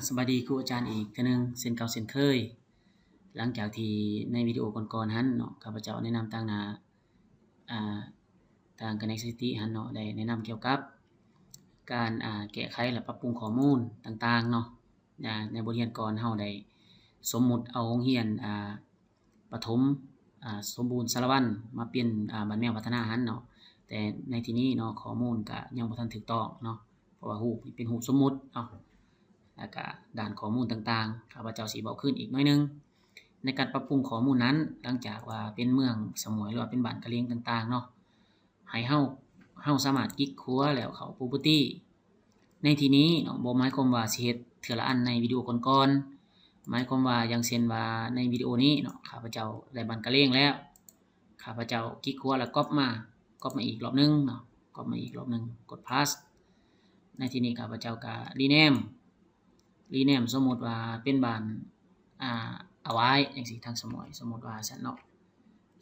สวัสดีครูอาจารย์อีกเทื่อหนึ่งเช่นเก่าเช่นเคยหลังจากที่ในวิดีโอก่อนๆหั้นเนาะข้าพเจ้าแนะนำต่างหน้าทาง Connectivity หั้นเนาะได้แนะนำเกี่ยวกับการแก้ไขและปรับปรุงข้อมูลต่างๆเนาะในบทเรียนก่อนเราได้สมมุติเอาโรงเรียนประถมสมบูรณ์สารวัตรมาเปลี่ยนบ้านแมวพัฒนาหั้นเนาะแต่ในที่นี้เนาะข้อมูลก็ยังบ่ทันถูกต้องเนาะเพราะว่ารูปนี่เป็นรูปสมมุติเนาะแล้วก็ด้านข้อมูลต่างๆข้าพเจ้าสิเว้าคืนอีกหน่อยหนึ่งในการปรับปรุงข้อมูลนั้นหลังจากว่าเป็นเมืองสมวยหรือว่าเป็นบ้านกะเหรี่ยงต่างๆเนาะให้เราสามารถคลิกครัวแล้วเข้า property ในที่นี้เนาะบ่หมายความว่าสิเฮ็ดเทื่อละอันในวิดีโอก่อนๆหมายความว่าอย่างเช่นว่าในวิดีโอนี้เนาะข้าพเจ้าได้บ้านกะเหรี่ยงแล้วข้าพเจ้าคลิกครัวแล้วก๊อปมาอีกรอบนึงเนาะก๊อปมาอีกรอบนึงกด paste ในที่นี้ข้าพเจ้าก็rename สมมุติว่าเป็นบ้านเอาไว้จังซี่ทางสมวยสมมุติว่าซั่นเนาะ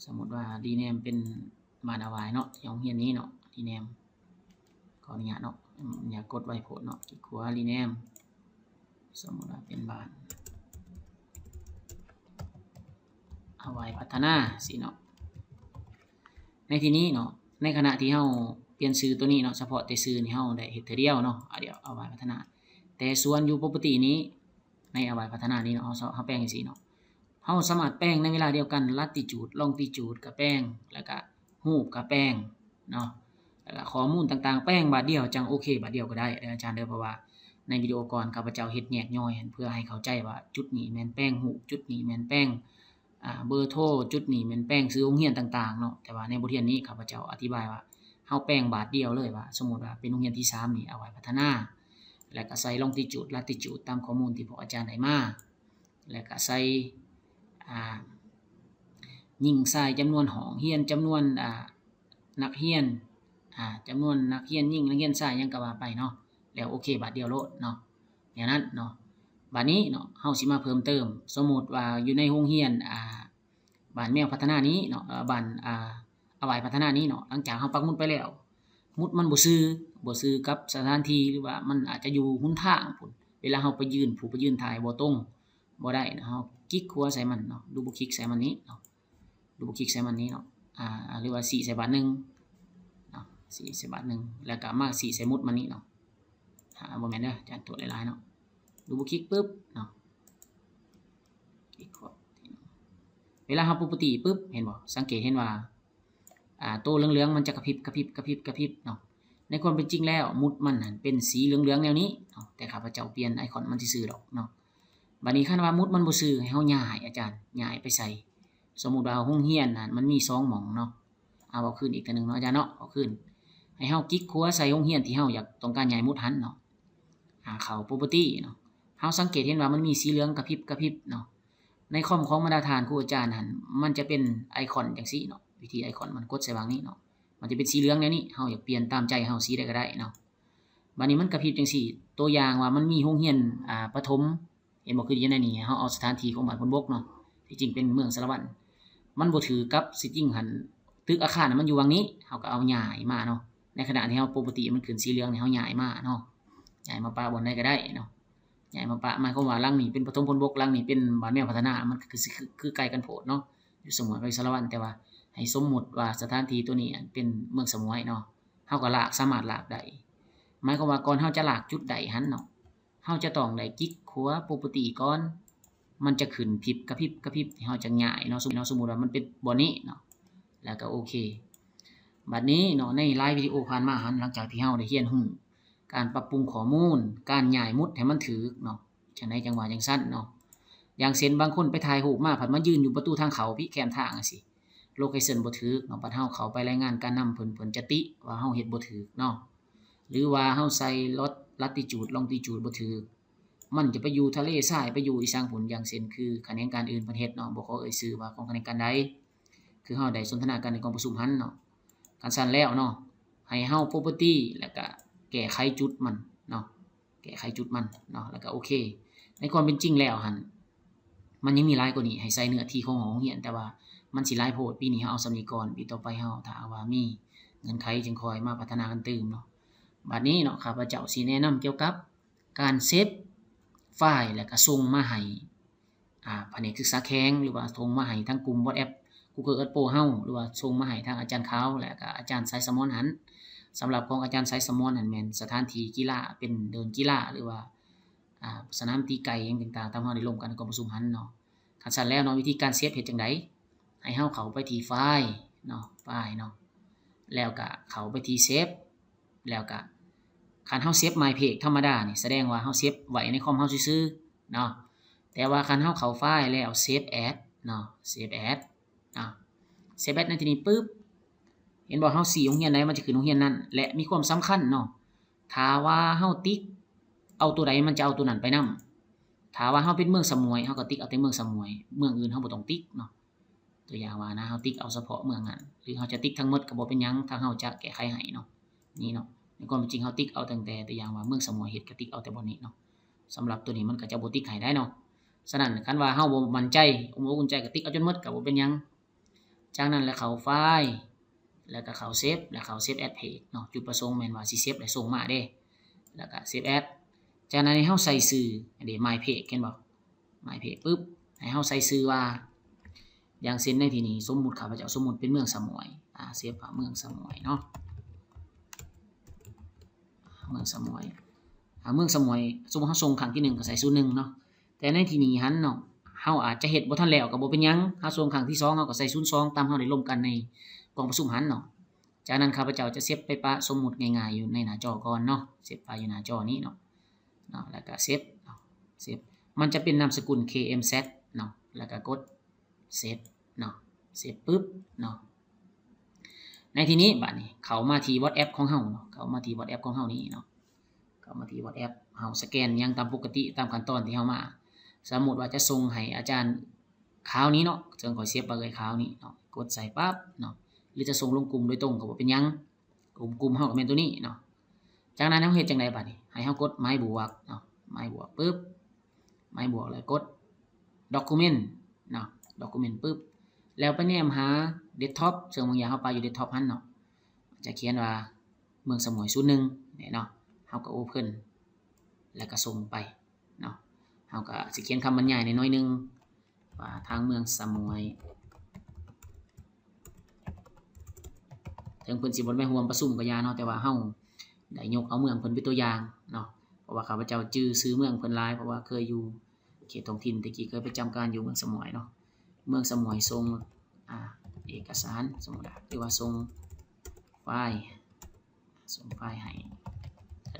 สมมุติว่า rename เป็นบ้านเอาไว้เนาะที่โรงเรียนนี้เนาะ rename ขออนุญาตเนาะอย่ากดไว้โพดเนาะคลิกขวา rename สมมุติว่าเป็นบ้านเอาไว้พัฒนาสิเนาะในที่นี้เนาะในขณะที่เราเปลี่ยนชื่อตัวนี้เนาะเฉพาะแต่ชื่อนี่เราได้เฮ็ดเทื่อเดียวเนาะเดี๋ยวเอาไว้พัฒนาแต่ส่วนอยู่ property นี้ในเอาไว้พัฒนานี้เนาะเราแปลงจังซี่เนาะเราสามารถแปลงในเวลาเดียวกัน latitude longitude ก็แปลงแล้วก็รูปก็แปลงเนาะแล้วก็ข้อมูลต่างๆแปลงบาดเดียวจังโอเคบาดเดียวก็ได้อาจารย์เด้อเพราะว่าในวิดีโอก่อนข้าพเจ้าเฮ็ดแยกย่อยเพื่อให้เข้าใจว่าจุดนี้แม่นแป้งรูปจุดนี้แม่นแป้งเบอร์โทรจุดนี้แม่นแป้งชื่อโรงเรียนต่างๆเนาะแต่ว่าในบทเรียนนี้ข้าพเจ้าอธิบายว่าเฮาแป้งบาดเดียวเลยว่าสมมุติว่าเป็นโรงเรียนที่3นี่เอาไว้พัฒนาแล้วก็ใส่ longitude latitude ตามข้อมูลที่พออาจารย์ให้มาแล้วก็ใส่ยิ่งใส่จำนวนห้องเรียนจำนวนนักเรียนจำนวนนักเรียนยิ่งนักเรียนชายยังก็ว่าไปเนาะแล้วโอเคบาทเดียวโลดเนาะอย่างนั้นเนาะบัดนี้เนาะเฮาสิมาเพิ่มเติมสมมุติว่าอยู่ในโรงเรียนบ้านแมวพัฒนานี้เนาะบ้านเอาไว้พัฒนานี้เนาะหลังจากเฮาปักหมุดไปแล้วมุดมันบ่ซื่อกับสถานที่หรือว่ามันอาจจะอยู่หนทางพุ่นเวลาเฮาไปยืนผู้ไปยืนถ่ายบ่ตรงบ่ได้เนาะเฮาคลิกขวาใส่มันเนาะดูบ่คลิกใส่มันนี้เนาะดูบ่คลิกใส่มันนี้เนาะหรือว่า4ใส่บาทนึงเนาะ4ใส่บาทนึงแล้วก็มา4ใส่มุดมันนี้เนาะบ่แม่นเด้ออาจารย์ตัวหลายๆเนาะดูบ่คลิกปึ๊บเนาะคลิกขวาเวลาเฮาปกติปึ๊บเห็นบ่สังเกตเห็นว่าตัวเหลืองๆมันจะกระพริบเนาะในความเป็นจริงแล้วมุดมันนั่นเป็นสีเหลืองๆแนวนี้เนาะแต่ข้าพเจ้าเปลี่ยนไอคอนมันซื่อๆดอกเนาะบัดนี้คันว่ามุดมันบ่ซื่อให้เฮาย้ายอาจารย์ย้ายไปใส่สมมุติว่าโรงเรียนนั่นมันมี2หม่องเนาะเอาขึ้นอีกเทื่อนึงเนาะอาจารย์เนาะเอาขึ้นให้เฮาคลิกขวาใส่โรงเรียนที่เฮาอยากต้องการย้ายมุดหันเนาะเข้า property เนาะเฮาสังเกตเห็นว่ามันมีสีเหลืองกระพริบเนาะในคอมของมาตรฐานครูอาจารย์นั่นมันจะเป็นไอคอนจังซี่เนาะวิธีไอคอนมันกดใส่วางนี้เนาะมันจะเป็นสีเหลืองแนวนี้เฮาอยากเปลี่ยนตามใจเฮาสีใดก็ได้เนาะบัดนี้มันกระพริบจังซี่ตัวอย่างว่ามันมีโรงเรียนประถมเห็นบ่คืออยู่ในนี้เฮาเอาสถานที่ของบ้านพลบกเนาะที่จริงเป็นเมืองสารวัตรมันบ่ถือกับสิจริงหันตึกอาคารมันอยู่วังนี้เฮาก็เอาย้ายมาเนาะในขณะที่เฮาปกติมันขึ้นสีเหลืองนี่เฮาย้ายมาเนาะย้ายมาปะบนใดก็ได้เนาะย้ายมาปะหมายความว่าหลังนี้เป็นประถมพลบกหลังนี้เป็นบ้านแมวพัฒนามันคือใกล้กันโพดเนาะอยู่สมวยไปสารวัตรแต่ว่าให้สมมุติว่าสถานที่ตัวนี้เป็นเมืองสมวยเนาะเฮาก็สามารถลากได้หมายความว่าก่อนเฮาจะลากจุดใดหันเนาะเฮาจะต้องได้คลิกขวาปกติก่อนมันจะขึ้นกระพริบเฮาจะย้ายเนาะสมมุติว่ามันเป็นบ่นี้เนาะแล้วก็โอเคบัดนี้เนาะในไลฟ์วิดีโอผ่านมาหันหลังจากที่เฮาได้เรียนรู้การปรับปรุงข้อมูลการย้ายมุดให้มันถูกเนาะจังได๋จังว่าจังซั่นเนาะอย่างเช่นบางคนไปถ่ายรูปมาผัดมายืนอยู่ประตูทางเข้าพี่แคมทางจังซี่โลเคชั่นบ่ถูกเนาะบัดเฮาเข้าไปรายงานการนำเพิ่นจะติว่าเฮาเฮ็ดบ่ถูกเนาะหรือว่าเฮาใส่latitude longitude บ่ถูกมันจะไปอยู่ทะเลทรายไปอยู่อีสางพุ่นอย่างเช่นคือแขนงการอื่นเพิ่นเฮ็ดเนาะบ่ขอเอ่ยชื่อว่าของแขนงการใดคือเฮาได้สนทนากันในกองประชุมหันเนาะคันซั่นแล้วเนาะให้เฮา property แล้วก็แก้ไขจุดมันเนาะแก้ไขจุดมันเนาะแล้วก็โอเคในความเป็นจริงแล้วหั่นมันยังมีหลายกว่านี้ให้ใส่เนื้อที่ของโรงเรียนแต่ว่ามันสิหลายโพดปีนี้เฮาเอาส่ำนี้ก่อนปีต่อไปเฮาถ้าว่ามีเงื่อนไขจึงค่อยมาพัฒนากันเติมเนาะบัดนี้เนาะข้าพเจ้าสิแนะนำเกี่ยวกับการเซต ไฟล์แล้วก็ส่งมาให้แผนกศึกษาแข้งหรือว่าส่งมาให้ทางกลุ่ม WhatsApp Google Earth Pro เฮาหรือว่าส่งมาให้ทางอาจารย์ขาวและก็อาจารย์สายสมรหันสำหรับของอาจารย์สายสมรหันแม่นสถานที่กีฬาเป็นเดินกีฬาหรือว่าสนามตีไก่หยังต่างๆตามเฮาได้ร่วมกันกองประชุมหันเนาะคันซั่นแล้วเนาะวิธีการเซฟเฮ็ดจังได๋ให้เฮาเข้าไปที่ไฟล์เนาะแล้วก็เข้าไปที่เซฟแล้วก็คันเฮาเซฟ My Page ธรรมดานี่แสดงว่าเฮาเซฟไว้ในคอมเฮาซื่อๆเนาะแต่ว่าคันเฮาเข้าไฟล์แล้ว Save As เนาะ Save As Save As ในที่นี้ปึ๊บเห็นบ่เฮาสีโรงเรียนใดมันจะขึ้นโรงเรียนนั้นและมีความสำคัญเนาะถ้าว่าเฮาติ๊กเอาตัวใดมันจะเอาตัวนั้นไปนำถ้าว่าเฮาเป็นเมืองสมวยเฮาก็ติ๊กเอาแต่เมืองสมวยเมืองอื่นเฮาบ่ต้องติ๊กเนาะตัวอย่างว่านะเฮาติ๊กเอาเฉพาะเมืองนั้นหรือเฮาจะติ๊กทั้งหมดก็บ่เป็นหยังถ้าเฮาจะแก้ไขให้เนาะนี่เนาะในความเป็นจริงเฮาติ๊กเอาตั้งแต่ตัวอย่างว่าเมืองสมวยเฮ็ดก็ติ๊กเอาแต่บ่นี้เนาะสำหรับตัวนี้มันก็จะบ่ติ๊กให้ได้เนาะฉะนั้นคันว่าเฮาบ่มั่นใจอุ่นใจก็ติ๊กเอาจนหมดก็บ่เป็นหยังจากนั้นแล้วเข้าไฟล์แล้วก็เข้าเซฟแล้วเข้า Save As Page เนาะจุดประสงค์แม่นว่าสิเซฟแล้วส่งมาเด้แล้วก็ Save As จากนั้นให้เฮาใส่ชื่ออันนี้ My Page เห็นบ่ My Page ปึ๊บให้เฮาใส่ชื่อว่าอย่างเช่นในที่นี้สมมุติข้าพเจ้าสมมุติเป็นเมืองสมวยเซฟว่าเมืองสมวยเนาะเมืองสมวยเมืองสมวยสมมุติเฮาส่งครั้งที่1ก็ใส่01เนาะแต่ในที่นี้หันเนาะเฮาอาจจะเฮ็ดบ่ทันแล้วก็บ่เป็นหยังเฮาส่งครั้งที่2เฮาก็ใส่02ตามเฮาได้ร่วมกันในกองประชุมหันเนาะจากนั้นข้าพเจ้าจะเซฟไปปะสมมุติง่ายๆอยู่ในหน้าจอก่อนเนาะเซฟไปอยู่หน้าจอนี้เนาะแล้วก็เซฟเซฟมันจะเป็นนามสกุล KMZ เนาะแล้วก็กดเซฟเนาะเซฟปึ๊บเนาะในที่นี้บัดนี้เข้ามาที่ WhatsApp ของเฮาเนาะเข้ามาที่ WhatsApp ของเฮานี่เนาะเข้ามาที่ WhatsApp เฮาสแกนยังตามปกติตามขั้นตอนที่เฮามาสมมุติว่าจะส่งให้อาจารย์ขาวนี้เนาะซึ่งขอยเซฟไว้เลยขาวนี้เนาะกดใส่ปั๊บเนาะหรือจะส่งลงกลุ่มโดยตรงก็บ่เป็นหยังกลุ่มเฮาก็แม่นตัวนี้เนาะจากนั้นเฮาเฮ็ดจังได๋บัดนี้ให้เฮากดไม้บวกเนาะไม้บวกปึ๊บไม้บวกแล้วกด document เนาะ document ปึ๊บแล้วไปแนมหา desktop ซึ่งบางอย่างเฮาไปอยู่ desktop หั่นเนาะจะเขียนว่าเมืองสมวย01นี่เนาะเฮาก็ open แล้วก็ส่งไปเนาะเฮาก็สิเขียนคำบรรยายน้อยนึงว่าทางเมืองสมวยถึงเพิ่นสิบ่ได้ร่วมประชุมก็อย่าเนาะแต่ว่าเฮาได้ยกเอาเมืองเพิ่นเป็นตัวอย่างเนาะเพราะว่าข้าพเจ้าจื้อชื่อเมืองเพิ่นหลายเพราะว่าเคยอยู่เขตท้องถิ่นแต่กี้เคยประจำการอยู่เมืองสมวยเนาะเมืองสมวยส่งเอกสารสมมุติหรือว่าส่งไฟล์ให้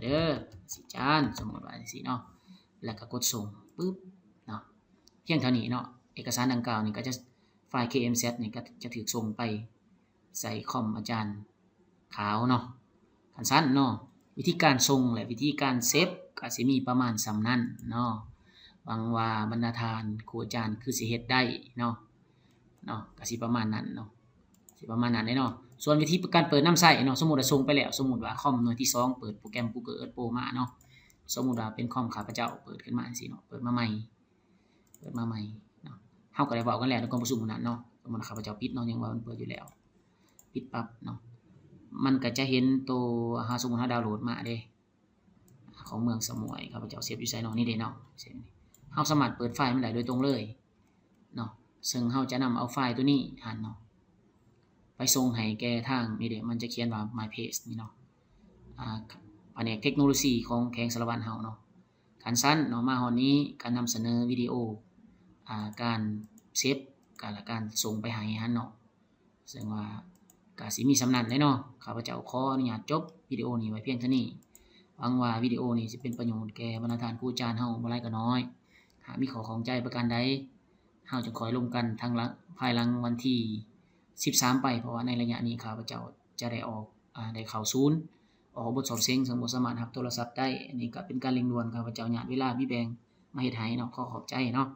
เด้อสิจานสมมุติว่าจังซี่เนาะแล้วก็กดส่งปึ๊บเนาะเพียงเท่านี้เนาะเอกสารดังกล่าวนี่ก็จะไฟล์ KMZ นี่ก็จะถูกส่งไปใส่คอมอาจารย์ขาวเนาะคันซั่นเนาะวิธีการส่งและวิธีการเซฟก็สิมีประมาณส่ำนั้นเนาะหวังว่าบรรดาท่านครูอาจารย์คือสิเฮ็ดได้เนาะก็สิประมาณนั้นเนาะสิประมาณนั้นเด้เนาะส่วนวิธีการเปิดนำใช้เนาะสมมุติว่าส่งไปแล้วสมมุติว่าคอมหน่วยที่2เปิดโปรแกรม Google Earth Pro มาเนาะสมมุติว่าเป็นคอมข้าพเจ้าเปิดขึ้นมาจังซี่เนาะเปิดมาใหม่เนาะเฮาก็ได้เว้ากันแล้วในกองประชุมนั้นเนาะสมมุติข้าพเจ้าปิดเนาะยังว่ามันเปิดอยู่แล้วปิดปั๊บเนาะมันก็จะเห็นตัวสมมุติเฮาดาวน์โหลดมาเด้ของเมืองสมวยข้าพเจ้าเซฟอยู่ไสเนาะนี่เด้เนาะเฮาสามารถเปิดไฟล์มันได้โดยตรงเลยเนาะซึ่งเฮาจะนำเอาไฟล์ตัวนี้เนาะไปส่งให้แก่ทางนี่เด้มันจะเขียนว่า My Page นี่เนาะแผนกเทคโนโลยีของแขวงสารวัตรเฮาเนาะคันซั่นเนาะมาฮอดนี้การนำเสนอวิดีโอการเซฟการส่งไปให้หั่นเนาะซึ่งว่าก็สิมีส่ำนั้นเด้เนาะข้าพเจ้าขออนุญาตจบวิดีโอนี้ไว้เพียงเท่านี้หวังว่าวิดีโอนี้สิเป็นประโยชน์แก่บรรดาท่านครูอาจารย์เฮาบ่หลายก็น้อยหากมีข้อข้องใจประการใดเฮาจะคอยร่วมกันทางหลังภายหลังวันที่13ไปเพราะว่าในระยะนี้ข้าพเจ้าจะได้ออกได้เข้าศูนย์ออกบทสอบเซ็งซึ่งบ่สามารถรับโทรศัพท์ได้อันนี้ก็เป็นการเร่งด่วนข้าพเจ้าญาติเวลามีแบ่งมาเฮ็ดให้เนาะขอขอบใจเนาะ